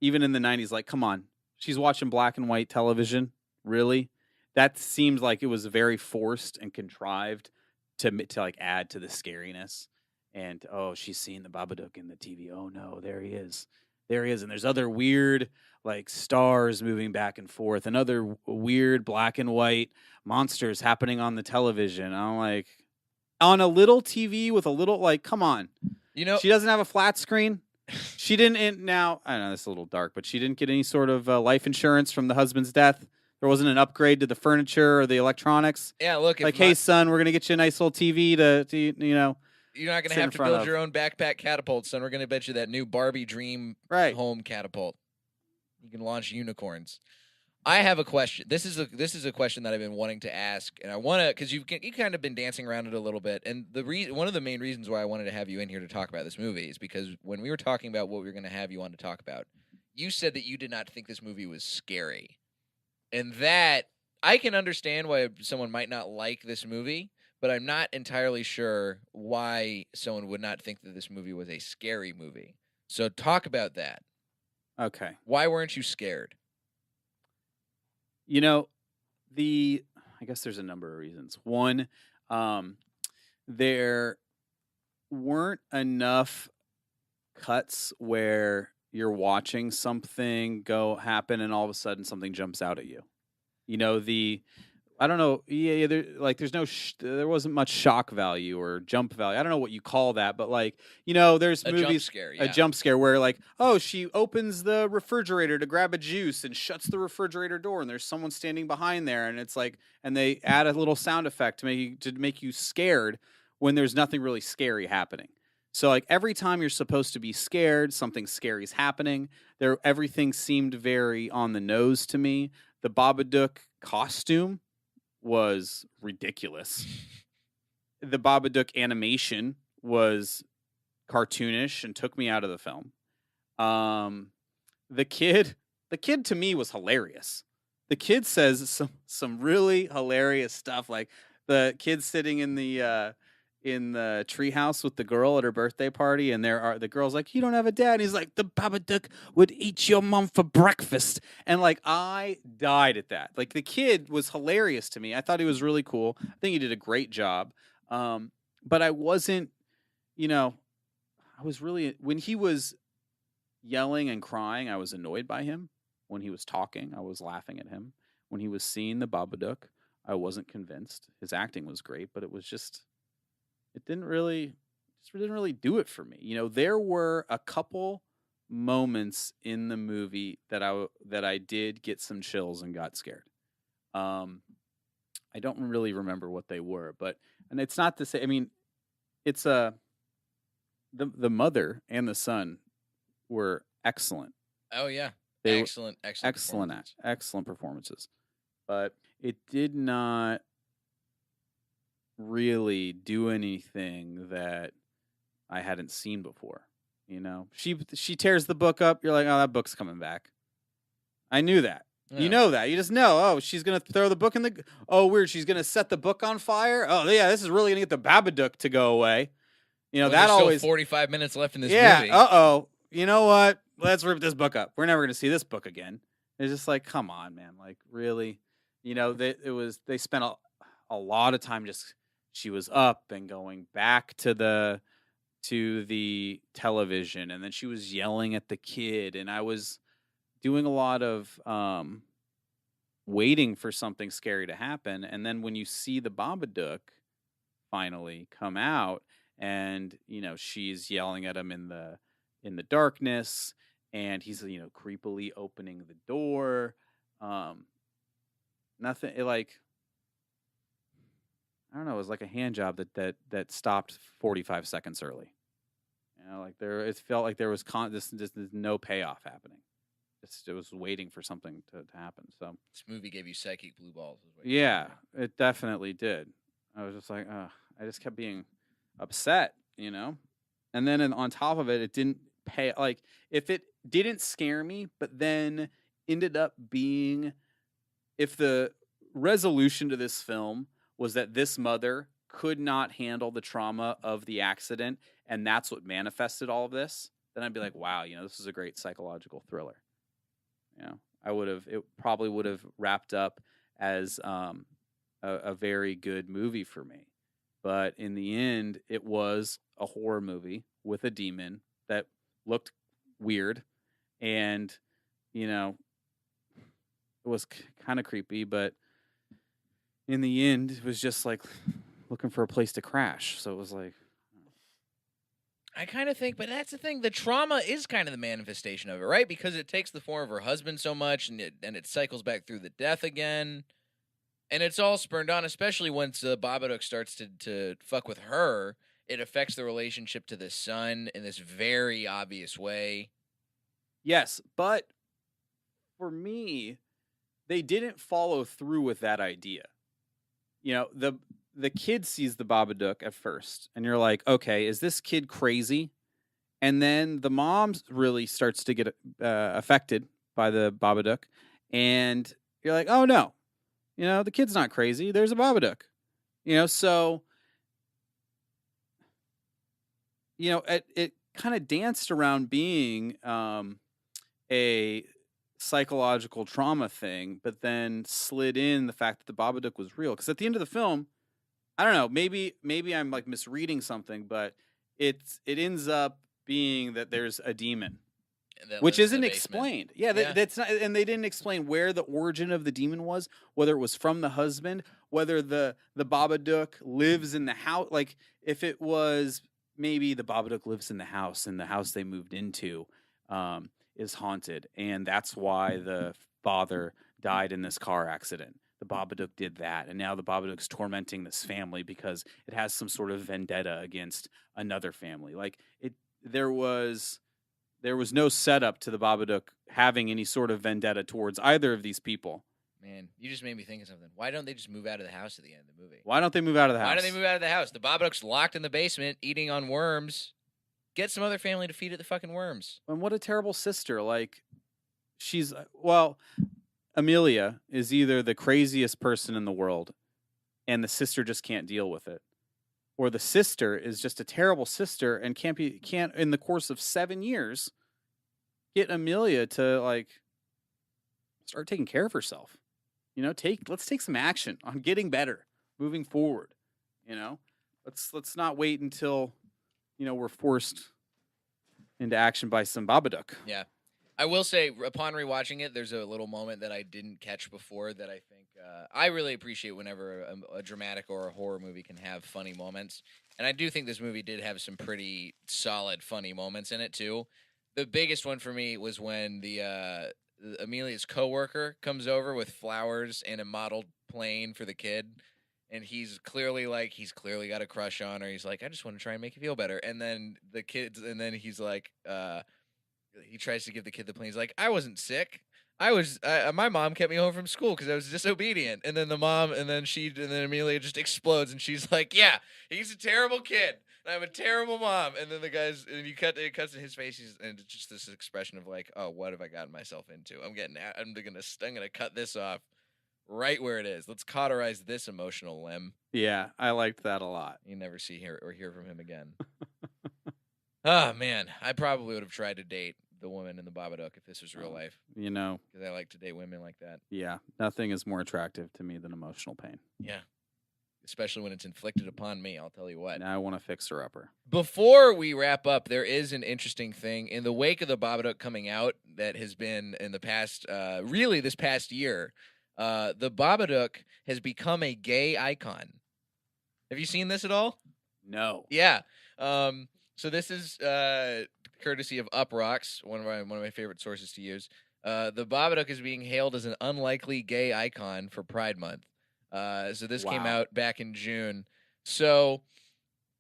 Even in the 90s, like, come on. She's watching black and white television. Really? That seemed like it was very forced and contrived to like add to the scariness. And, oh, she's seeing the Babadook in the TV. Oh, no, there he is. There he is. And there's other weird, like, stars moving back and forth and other weird black and white monsters happening on the television. I'm like, on a little TV with a little, like, come on. You know, She doesn't have a flat screen. She didn't. Now, I know this is a little dark, but she didn't get any sort of life insurance from the husband's death. There wasn't an upgrade to the furniture or the electronics. yeah, look, Like, hey, son, we're going to get you a nice little TV to you know. you're not going sit to in have to front build of. your own backpack catapult, son. We're going to bet you that new Barbie Dream Right. home catapult. You can launch unicorns. I have a question. This is a question that I've been wanting to ask, and I want to, because you kind of been dancing around it a little bit. And one of the main reasons why I wanted to have you in here to talk about this movie is because when we were talking about what we were going to have you on to talk about, you said that you did not think this movie was scary, and that I can understand why someone might not like this movie, but I'm not entirely sure why someone would not think that this movie was a scary movie. So talk about that. Okay. Why weren't you scared? You know, I guess there's a number of reasons. One, there weren't enough cuts where you're watching something happen and all of a sudden something jumps out at you. You know, I don't know. Yeah, there's no, there wasn't much shock value or jump value. I don't know what you call that, but like, you know, there's A movies, jump scare, yeah. a jump scare where like, oh, she opens the refrigerator to grab a juice and shuts the refrigerator door, and there's someone standing behind there, and it's like, and they add a little sound effect to make you scared when there's nothing really scary happening. So like every time you're supposed to be scared, something scary is happening. Everything seemed very on the nose to me. The Babadook costume was ridiculous. The Babadook animation was cartoonish and took me out of the film. The kid to me was hilarious. The kid says some really hilarious stuff, like the kid sitting in the treehouse with the girl at her birthday party, and the girl's like, "You don't have a dad," and he's like, "The Babadook would eat your mom for breakfast," and like I died at that. Like the kid was hilarious to me. I thought he was really cool. I think he did a great job. But I wasn't, I was really, when he was yelling and crying, I was annoyed by him. When he was talking, I was laughing at him. When he was seeing the Babadook, I wasn't convinced. His acting was great, but it was just. It didn't really do it for me. There were a couple moments in the movie that I did get some chills and got scared. I don't really remember what they were, and it's not to say. I mean, it's the mother and the son were excellent. Oh yeah, They excellent performances, but it did not really do anything that I hadn't seen before. She tears the book up. You're like, oh, that book's coming back. I knew that. Yeah. You know that. You just know. Oh, she's gonna throw the book in the. Oh, weird. She's gonna set the book on fire. Oh, yeah. This is really gonna get the Babadook to go away. When that there's always. Still 45 minutes left in this yeah. movie. Oh. You know what? Let's rip this book up. We're never gonna see this book again. It's just like, come on, man. Like, really. They spent a lot of time just. She was up and going back to the television, and then she was yelling at the kid, and I was doing a lot of waiting for something scary to happen. And then when you see the Babadook finally come out, and she's yelling at him in the darkness, and he's creepily opening the door. Nothing I don't know. It was like a hand job that stopped 45 seconds early. It felt like there was there's no payoff happening. It was waiting for something to happen. So this movie gave you psychic blue balls. Yeah, it definitely did. I was just like, I just kept being upset, And then on top of it, it didn't pay, like if it didn't scare me, but then ended up being, if the resolution to this film was that this mother could not handle the trauma of the accident and that's what manifested all of this, then I'd be like, wow, this is a great psychological thriller. It probably would have wrapped up as a very good movie for me. But in the end, it was a horror movie with a demon that looked weird, and it was kind of creepy, but in the end, it was just like looking for a place to crash. So it was like, I kind of think, but that's the thing. The trauma is kind of the manifestation of it, right? Because it takes the form of her husband so much, and it cycles back through the death again. And it's all spurned on, especially once Babadook starts to fuck with her. It affects the relationship to the son in this very obvious way. yes, but for me, they didn't follow through with that idea. The kid sees the Babadook at first, and you're like, okay, is this kid crazy? And then the mom really starts to get affected by the Babadook, and you're like, oh no, the kid's not crazy. There's a Babadook. So it kind of danced around being a psychological trauma thing, but then slid in the fact that the Babadook was real. Because at the end of the film, I don't know, maybe I'm like misreading something, but it ends up being that there's a demon, which isn't explained. Yeah, that's not, and they didn't explain where the origin of the demon was, whether it was from the husband, whether the Babadook lives in the house. Like if it was maybe the Babadook lives in the house, and the house they moved into is haunted, and that's why the father died in this car accident. The Babadook did that, and now the Babadook's tormenting this family because it has some sort of vendetta against another family. Like there was no setup to the Babadook having any sort of vendetta towards either of these people. Man, you just made me think of something. Why don't they just move out of the house at the end of the movie? Why don't they move out of the house? Why don't they move out of the house? The Babadook's locked in the basement, eating on worms. Get some other family to feed it the fucking worms. And what a terrible sister. Like, Amelia is either the craziest person in the world, and the sister just can't deal with it, or the sister is just a terrible sister and can't in the course of 7 years get Amelia to like start taking care of herself. Let's take some action on getting better moving forward. Let's not wait until we're forced into action by some Babadook. Yeah. I will say, upon rewatching it, there's a little moment that I didn't catch before that I think I really appreciate whenever a dramatic or a horror movie can have funny moments. And I do think this movie did have some pretty solid funny moments in it, too. The biggest one for me was when the Amelia's coworker comes over with flowers and a model plane for the kid. And he's clearly got a crush on her. He's like, I just want to try and make you feel better. And then he's like, he tries to give the kid the plane. He's like, I wasn't sick. My mom kept me home from school because I was disobedient. And then and then Amelia just explodes, and she's like, yeah, he's a terrible kid. And I'm a terrible mom. And then it cuts in his face, and it's just this expression of like, oh, what have I gotten myself into? I'm gonna cut this off right where it is. Let's cauterize this emotional limb. Yeah, I liked that a lot. You never hear from him again. Oh, man. I probably would have tried to date the woman in the Babadook if this was real life. Because I like to date women like that. Yeah, nothing is more attractive to me than emotional pain. Yeah. Especially when it's inflicted upon me, I'll tell you what. Now I want to fix her upper. Before we wrap up, there is an interesting thing. In the wake of the Babadook coming out that has been in the past, really this past year, the Babadook has become a gay icon. Have you seen this at all? No. Yeah. So this is courtesy of UpRocks, one of my favorite sources to use. The Babadook is being hailed as an unlikely gay icon for Pride Month. So this came out back in June. So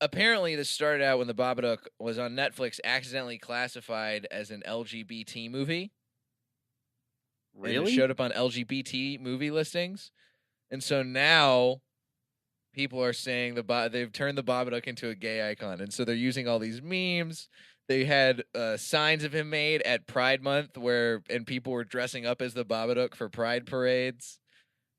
apparently this started out when the Babadook was on Netflix, accidentally classified as an LGBT movie. Really? And it showed up on LGBT movie listings. And so now people are saying they've turned the Babadook into a gay icon. And so they're using all these memes. They had signs of him made at Pride Month and people were dressing up as the Babadook for Pride parades.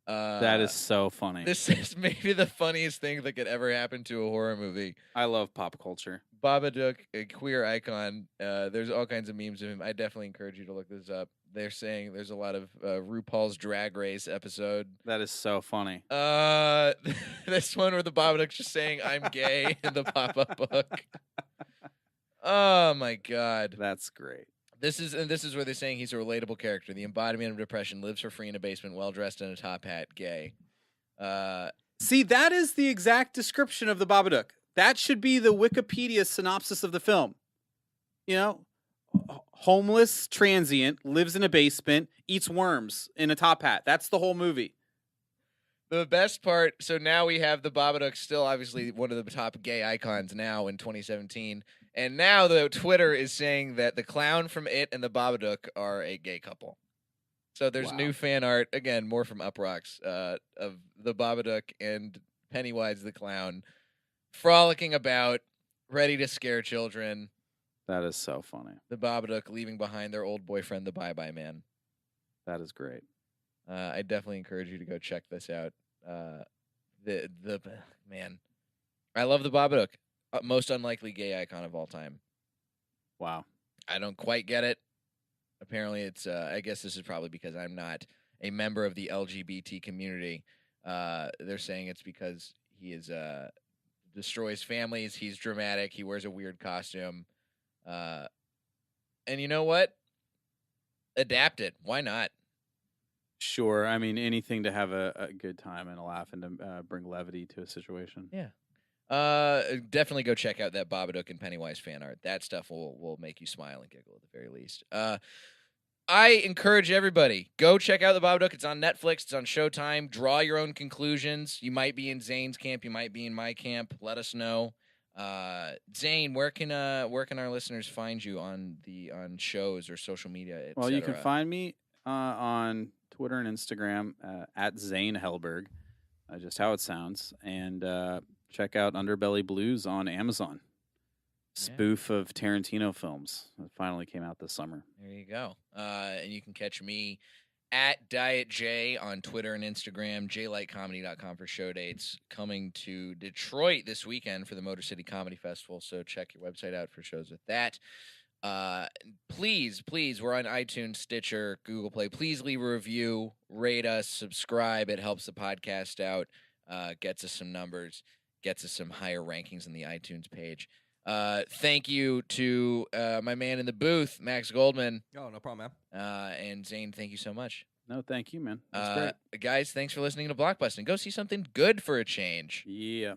That is so funny. This is maybe the funniest thing that could ever happen to a horror movie. I love pop culture. Babadook, a queer icon. There's all kinds of memes of him. I definitely encourage you to look this up. They're saying there's a lot of RuPaul's Drag Race episode. That is so funny. This one where the Babadook's just saying "I'm gay" in the pop-up book. Oh my God, That's great. this is where they're saying he's a relatable character, the embodiment of depression, lives for free in a basement, well dressed in a top hat, gay. See, that is the exact description of the Babadook. That should be the Wikipedia synopsis of the film. You know, homeless transient, lives in a basement, eats worms in a top hat. That's the whole movie. The best part, so now we have the Babadook, still obviously one of the top gay icons now in 2017. And now the Twitter is saying that the clown from It and the Babadook are a gay couple. So there's new fan art, again, more from Uprocks, of the Babadook and Pennywise the clown frolicking about, ready to scare children. That is so funny. The Babadook leaving behind their old boyfriend, the Bye-Bye Man. That is great. I definitely encourage you to go check this out. The man, I love the Babadook. Most unlikely gay icon of all time. Wow. I don't quite get it. Apparently, it's. I guess this is probably because I'm not a member of the LGBT community. They're saying it's because he is destroys families. He's dramatic. He wears a weird costume. And you know what? Adapt it. Why not? Sure. I mean, anything to have a good time and a laugh and to bring levity to a situation. Yeah. Definitely go check out that Babadook and Pennywise fan art. That stuff will make you smile and giggle at the very least. I encourage everybody, go check out the Babadook. It's on Netflix. It's on Showtime. Draw your own conclusions. You might be in Zane's camp. You might be in my camp. Let us know. Zane, where can our listeners find you on shows or social media? Well, you can find me on Twitter and Instagram at Zane Helberg, just how it sounds, and check out Underbelly Blues on Amazon. Spoof of Tarantino films that finally came out this summer. There you go. And you can catch me at Diet J on Twitter and Instagram, jlightcomedy.com for show dates. Coming to Detroit this weekend for the Motor City Comedy Festival, so check your website out for shows with that. Please, we're on iTunes, Stitcher, Google Play. Please leave a review, rate us, subscribe. It helps the podcast out, gets us some numbers, gets us some higher rankings on the iTunes page. Thank you to my man in the booth, Max Goldman. Oh, no problem, man. And Zane, thank you so much. No, thank you, man. That's great. Guys, thanks for listening to Blockbusting. Go see something good for a change. Yeah.